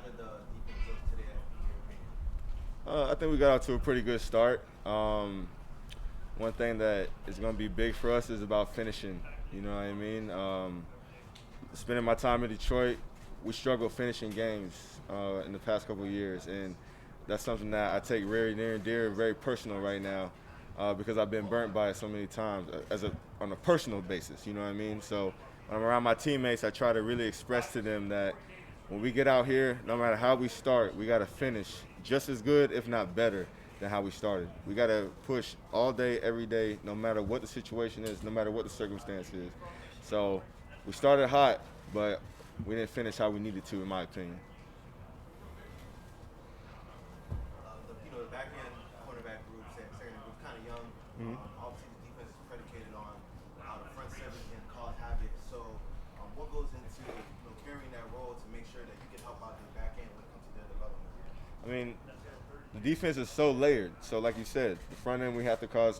did the defense look today, in your opinion? I think we got off to a pretty good start. One thing that is going to be big for us is about finishing. You know what I mean? Spending my time in Detroit, we struggle finishing games in the past couple of years, and that's something that I take very near and dear, very personal right now, because I've been burnt by it so many times on a personal basis. You know what I mean? So when I'm around my teammates, I try to really express to them that when we get out here, no matter how we start, we got to finish just as good, if not better, than how we started. We got to push all day, every day, no matter what the situation is, no matter what the circumstance is. So we started hot, but we didn't finish how we needed to, in my opinion. The back end cornerback group, second group's kind of young. Mm-hmm. Obviously, the defense is predicated on how the front seven can cause havoc. So, what goes into carrying that role to make sure that you can help out the back end when it comes to their development? I mean, the defense is so layered. So, like you said, the front end we have to cause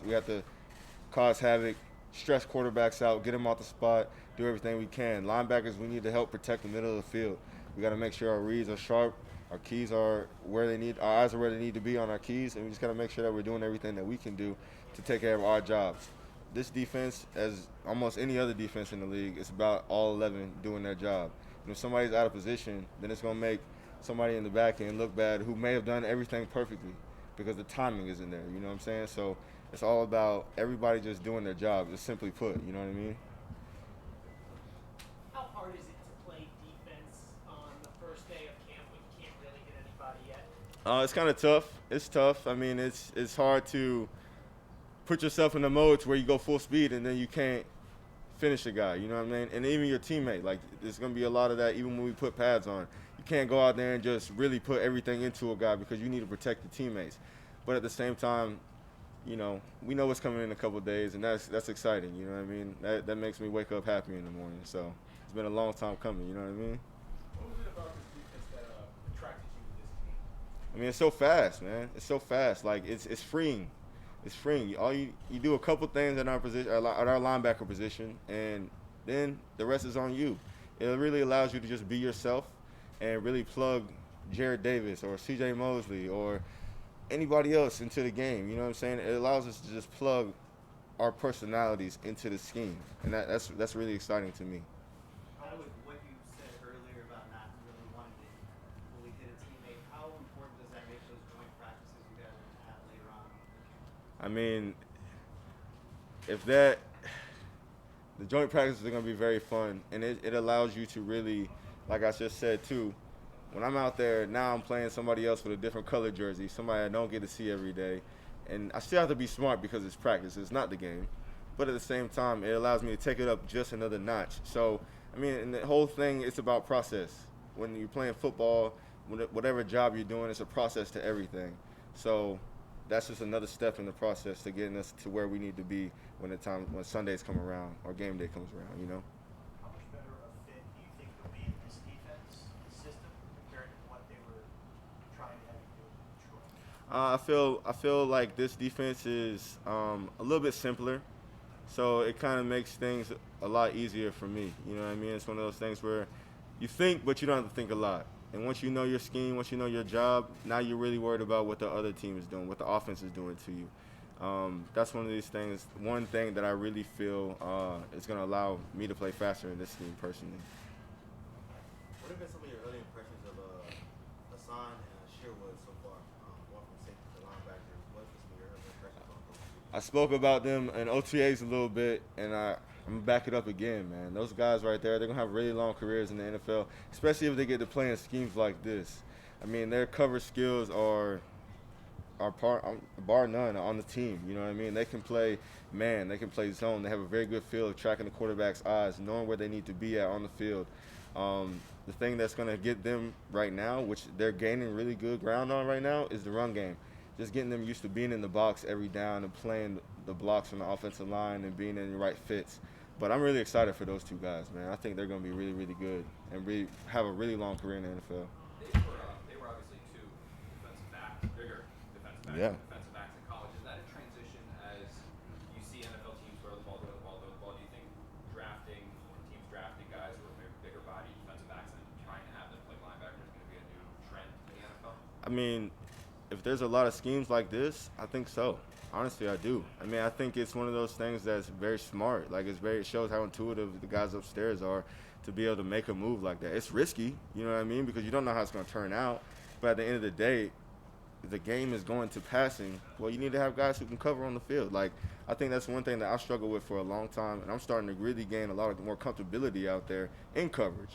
havoc, stress quarterbacks out, get them off the spot, do everything we can. Linebackers, we need to help protect the middle of the field. We got to make sure our reads are sharp, our keys are where they need, our eyes are where they need to be on our keys, and we just got to make sure that we're doing everything that we can do to take care of our jobs. This defense, as almost any other defense in the league, it's about all 11 doing their job. And if somebody's out of position, then it's going to make somebody in the back end look bad who may have done everything perfectly because the timing isn't there. You know what I'm saying? So it's all about everybody just doing their job, just simply put. You know what I mean? How hard is it to play defense on the first day of camp when you can't really hit anybody yet? It's kind of tough. It's tough. I mean, it's hard to put yourself in the mode to where you go full speed and then you can't finish a guy. You know what I mean? And even your teammate, like there's gonna be a lot of that. Even when we put pads on, you can't go out there and just really put everything into a guy because you need to protect the teammates. But at the same time, we know what's coming in a couple of days, and that's exciting. You know what I mean? That makes me wake up happy in the morning. So it's been a long time coming. You know what I mean? What was it about this defense that attracted you to this team? I mean, it's so fast, man. It's so fast. Like it's freeing. It's freeing. All you do a couple things in our position, at our linebacker position, and then the rest is on you. It really allows you to just be yourself and really plug Jarrad Davis or C.J. Mosley or anybody else into the game. You know what I'm saying? It allows us to just plug our personalities into the scheme, and that's really exciting to me. With what you said earlier about not really wanting to fully hit a teammate, how important does that make those joint practices you guys are going to have later on in camp? I mean, if that the joint practices are going to be very fun, and it allows you to really, like I just said too, when I'm out there now, I'm playing somebody else with a different color jersey, somebody I don't get to see every day, and I still have to be smart because it's practice, it's not the game, but at the same time, it allows me to take it up just another notch. So, I mean, and the whole thing, it's about process. When you're playing football, whatever job you're doing, it's a process to everything. So that's just another step in the process to getting us to where we need to be when Sundays come around or game day comes around. How much better of a fit do you think you'll be in this defense system compared to what they were trying to have you do in Detroit? I feel like this defense is a little bit simpler, so it kind of makes things a lot easier for me. You know what I mean? It's one of those things where you think, but you don't have to think a lot. And once you know your scheme, once you know your job, now you're really worried about what the other team is doing, what the offense is doing to you. That's one of these things. One thing that I really feel is going to allow me to play faster in this team personally. What have been some of your early impressions of Hassan and Sherwood so far? Going from safety to linebackers. What have been some of your early impressions on those two? I spoke about them in OTAs a little bit, and I'm gonna back it up again, man. Those guys right there, they're gonna have really long careers in the NFL, especially if they get to play in schemes like this. I mean, their cover skills are bar none on the team. You know what I mean? They can play man, they can play zone. They have a very good feel of tracking the quarterback's eyes, knowing where they need to be at on the field. The thing that's going to get them right now, which they're gaining really good ground on right now, is the run game. Just getting them used to being in the box every down and playing the blocks from the offensive line and being in the right fits. But I'm really excited for those two guys, man. I think they're going to be really, really good and really have a really long career in the NFL. They were obviously two defensive backs, bigger defensive backs, Yeah. defensive backs in college. Is that a transition as you see NFL teams throw the ball, throw the ball, throw the ball? Do you think teams drafting guys who are bigger body defensive backs and trying to have them play linebacker is going to be a new I mean, if there's a lot of schemes like this, I think so. Honestly, I do. I mean, I think it's one of those things that's very smart. Like it shows how intuitive the guys upstairs are to be able to make a move like that. It's risky, you know what I mean, because you don't know how it's going to turn out. But at the end of the day, the game is going to passing. Well, you need to have guys who can cover on the field. Like I think that's one thing that I struggled with for a long time, and I'm starting to really gain a lot of more comfortability out there in coverage,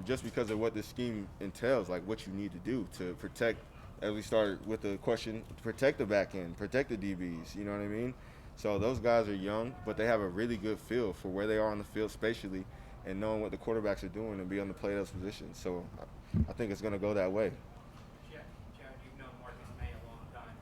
just because of what this scheme entails. Like what you need to do to protect. As we started with the question, protect the back end, protect the DBs. You know what I mean? So those guys are young, but they have a really good feel for where they are on the field spatially, and knowing what the quarterbacks are doing and be able to play those positions. So I think it's going to go that way. Jarrad, you've known Marcus May a long time.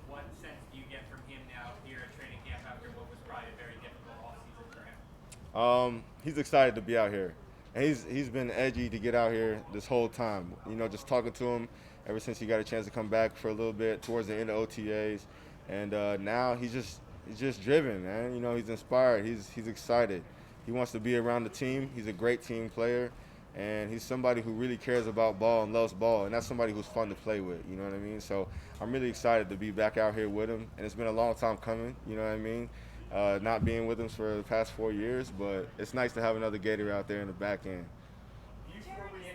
What sense do you get from him now here at training camp after what was probably a very difficult offseason for him? He's excited to be out here, and he's been edgy to get out here this whole time. You know, just talking to him ever since he got a chance to come back for a little bit towards the end of OTAs, and now he's just driven, man. You know, he's inspired. He's excited. He wants to be around the team. He's a great team player, and he's somebody who really cares about ball and loves ball, and that's somebody who's fun to play with. You know what I mean? So I'm really excited to be back out here with him, and it's been a long time coming. You know what I mean? Not being with him for the past 4 years, but it's nice to have another Gator out there in the back end. Jarrad, is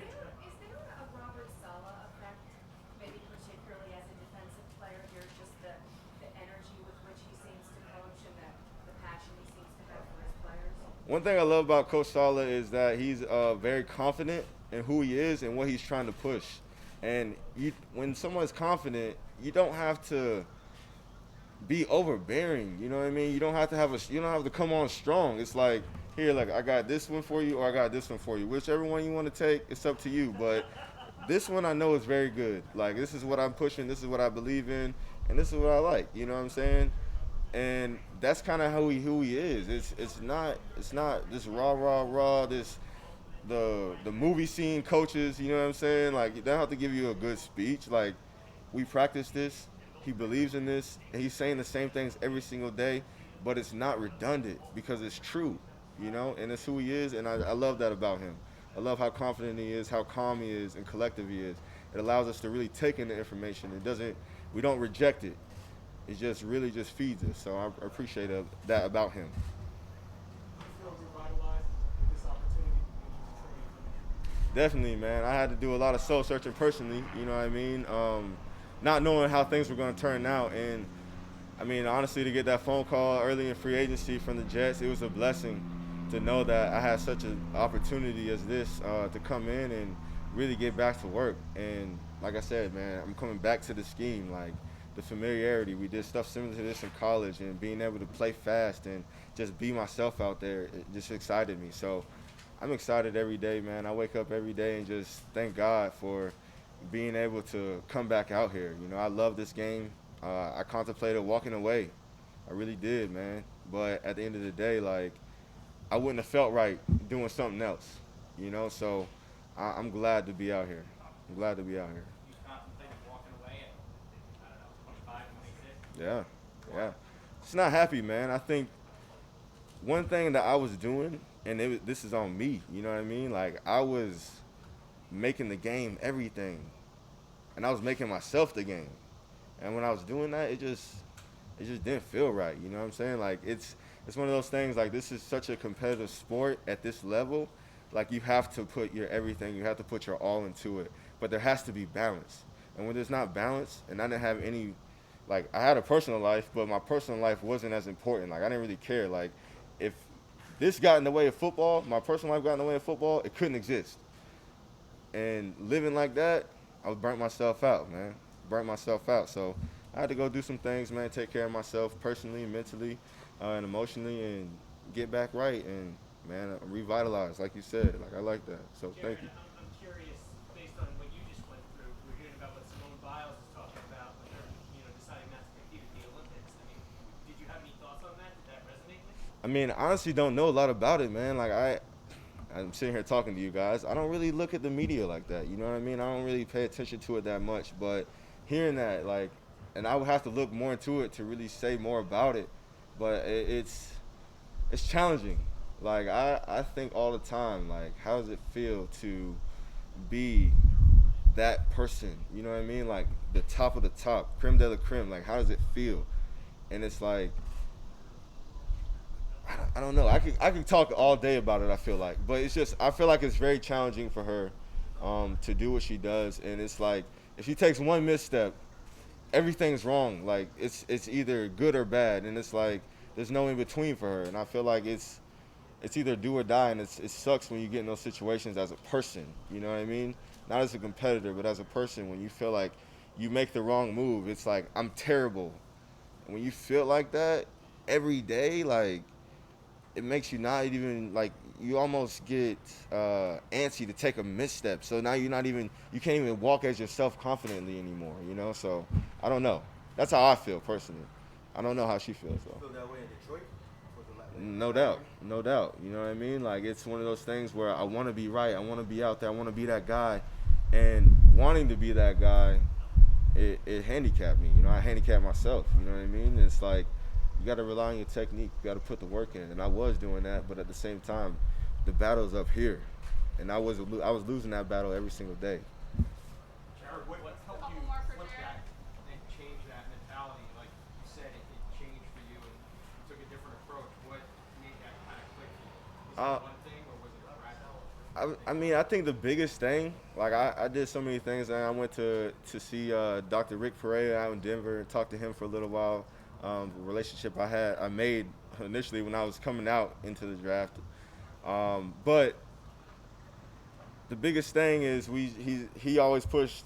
there a Robert Saleh effect, maybe particularly as a defensive player here, just the energy with which he seems to coach and the passion he seems to have for his players? One thing I love about Coach Saleh is that he's very confident in who he is and what he's trying to push. And when someone's confident, you don't have to be overbearing. You know what I mean? You don't have to come on strong. It's like, here, like I got this one for you, or I got this one for you. Whichever one you want to take, it's up to you. But this one I know is very good. Like this is what I'm pushing. This is what I believe in, and this is what I like. You know what I'm saying? And that's kind of who he is. It's not this rah this the movie scene coaches. You know what I'm saying? Like they don't have to give you a good speech. Like we practice this. He believes in this, and he's saying the same things every single day, but it's not redundant because it's true, you know, and it's who he is, and I love that about him. I love how confident he is, how calm he is, and collective he is. It allows us to really take in the information. We don't reject it. It just really just feeds us. So I appreciate that about him. Do you feel revitalized with this opportunity when you Definitely, man. I had to do a lot of soul searching personally, you know what I mean? Not knowing how things were going to turn out. And, I mean, honestly, to get that phone call early in free agency from the Jets, it was a blessing to know that I had such an opportunity as this to come in and really get back to work. And, like I said, man, I'm coming back to the scheme. Like, the familiarity. We did stuff similar to this in college, and being able to play fast and just be myself out there, it just excited me. So I'm excited every day, man. I wake up every day and just thank God for being able to come back out here. You know, I love this game. I contemplated walking away. I really did, man. But at the end of the day, like, I wouldn't have felt right doing something else, you know? So I'm glad to be out here. I'm glad to be out here. You contemplated walking away at, I don't know, 25, 26? Yeah. Just not happy, man. I think one thing that I was doing, and this is on me, you know what I mean? Like, I was making the game everything, and I was making myself the game. And when I was doing that, it just didn't feel right, you know what I'm saying? Like, it's one of those things, like, this is such a competitive sport at this level. Like, you have to put your everything, you have to put your all into it. But there has to be balance. And when there's not balance, and I didn't have any, like, I had a personal life, but my personal life wasn't as important. Like, I didn't really care. Like, if this got in the way of football, my personal life got in the way of football, it couldn't exist. And living like that, I burnt myself out, man. Burnt myself out. So I had to go do some things, man, take care of myself personally, mentally, and emotionally, and get back right. And, man, revitalized, like you said. Like, I like that. So thank you. I'm curious, based on what you just went through, we're hearing about what Simone Biles is talking about when they're, deciding not to compete at the Olympics. I mean, did you have any thoughts on that? Did that resonate with you? I mean, I honestly don't know a lot about it, man. Like, I'm sitting here talking to you guys. I don't really look at the media like that. You know what I mean? I don't really pay attention to it that much. But hearing that, like, and I would have to look more into it to really say more about it. But it's challenging. Like, I think all the time, like, how does it feel to be that person. You know what I mean? Like the top of the top, creme de la creme. Like how does it feel? And it's like I don't know. I could talk all day about it. I feel like, but it's just I feel like it's very challenging for her to do what she does, and it's like if she takes one misstep, everything's wrong. Like it's either good or bad, and it's like there's no in between for her. And I feel like it's either do or die, and it sucks when you get in those situations as a person. You know what I mean? Not as a competitor, but as a person. When you feel like you make the wrong move, it's like I'm terrible. And when you feel like that every day, like it makes you not even like you almost get antsy to take a misstep. So now you can't even walk as yourself confidently anymore. You know, so I don't know. That's how I feel personally. I don't know how she feels though. Feel that way in Detroit? No doubt, no doubt. You know what I mean? Like it's one of those things where I want to be right. I want to be out there. I want to be that guy, and wanting to be that guy, it handicapped me. You know, I handicapped myself. You know what I mean? It's like you got to rely on your technique. You got to put the work in, and I was doing that. But at the same time, the battle's up here, and I was losing that battle every single day. Jarrad, what helped Couple you more for flip Jarrad. that and change that mentality? Like you said, it changed for you and you took a different approach. What made that kind of click for you? Was it one thing or was it a practice? I mean, I think the biggest thing, like I did so many things, and I went to see Dr. Rick Pereira out in Denver and talked to him for a little while. The relationship I made initially when I was coming out into the draft. But the biggest thing is he always pushed.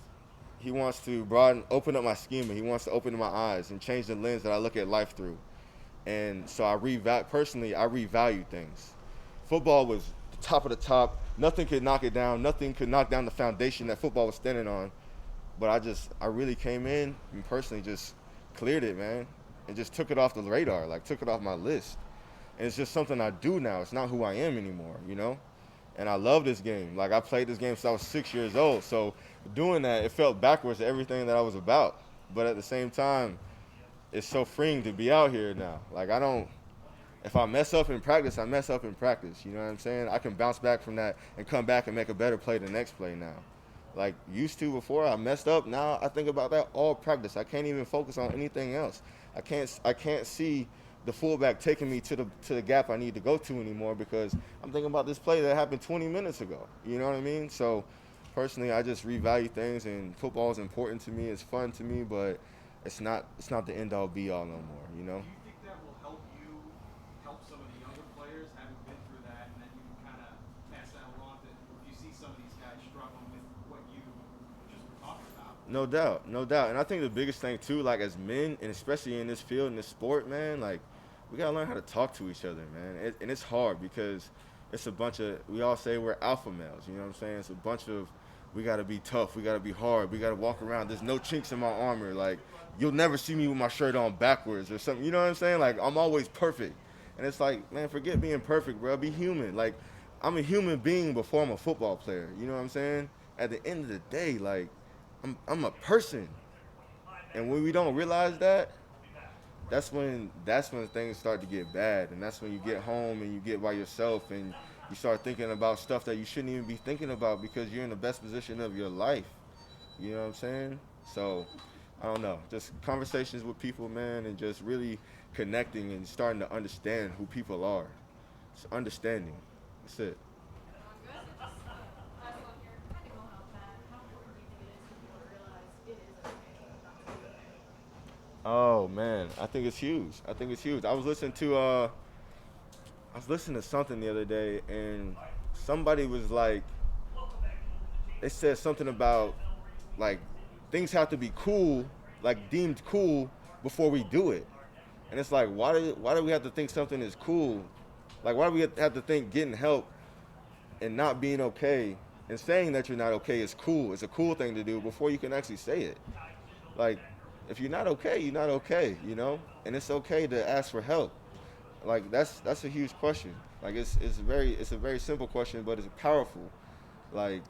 He wants to open up my schema. He wants to open my eyes and change the lens that I look at life through. And so I revalue things. Football was the top of the top. Nothing could knock it down. Nothing could knock down the foundation that football was standing on. But I really came in and personally just cleared it, man, and just took it off the radar, like took it off my list. And it's just something I do now. It's not who I am anymore, you know? And I love this game. Like I played this game since I was 6 years old. So doing that, it felt backwards to everything that I was about. But at the same time, it's so freeing to be out here now. Like if I mess up in practice, I mess up in practice. You know what I'm saying? I can bounce back from that and come back and make a better play the next play now. Like used to before, I messed up. Now I think about that all practice. I can't even focus on anything else. I can't see the fullback taking me to the gap I need to go to anymore because I'm thinking about this play that happened 20 minutes ago. You know what I mean? So personally, I just revalue things, and football is important to me. It's fun to me, but it's not the end all be all no more. You know? Do you think that will help you help some of the younger players having been through that, and then you can kind of pass that along to if you see some of these guys struggling with what you just were talking about? No doubt, no doubt. And I think the biggest thing too, like as men, and especially in this field, in this sport, man, like we gotta learn how to talk to each other, man. And it's hard because it's a bunch of, we all say we're alpha males, you know what I'm saying? It's a bunch of, we gotta be tough, we gotta be hard, we gotta walk around, there's no chinks in my armor, like you'll never see me with my shirt on backwards or something, you know what I'm saying? Like I'm always perfect. And it's like, man, forget being perfect, bro, be human. Like I'm a human being before I'm a football player, you know what I'm saying? At the end of the day, like I'm a person. And when we don't realize that, that's when things start to get bad, and that's when you get home and you get by yourself and you start thinking about stuff that you shouldn't even be thinking about because you're in the best position of your life. You know what I'm saying? So I don't know, just conversations with people, man, and just really connecting and starting to understand who people are. It's understanding. That's it. Last one here. Kind of going off that. How important do you think it is for people to realize it is okay not to be okay? Oh man, I think it's huge. I was listening to something the other day, and somebody was like, they said something about like things have to be cool, like deemed cool before we do it. And it's like, why do we have to think something is cool? Like why do we have to think getting help and not being okay and saying that you're not okay is cool? It's a cool thing to do before you can actually say it. Like if you're not okay, you're not okay, you know? And it's okay to ask for help. Like that's a huge question. Like it's a very simple question, but it's powerful. Like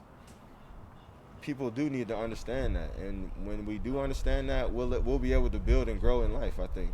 people do need to understand that, and when we do understand that, we'll be able to build and grow in life, I think.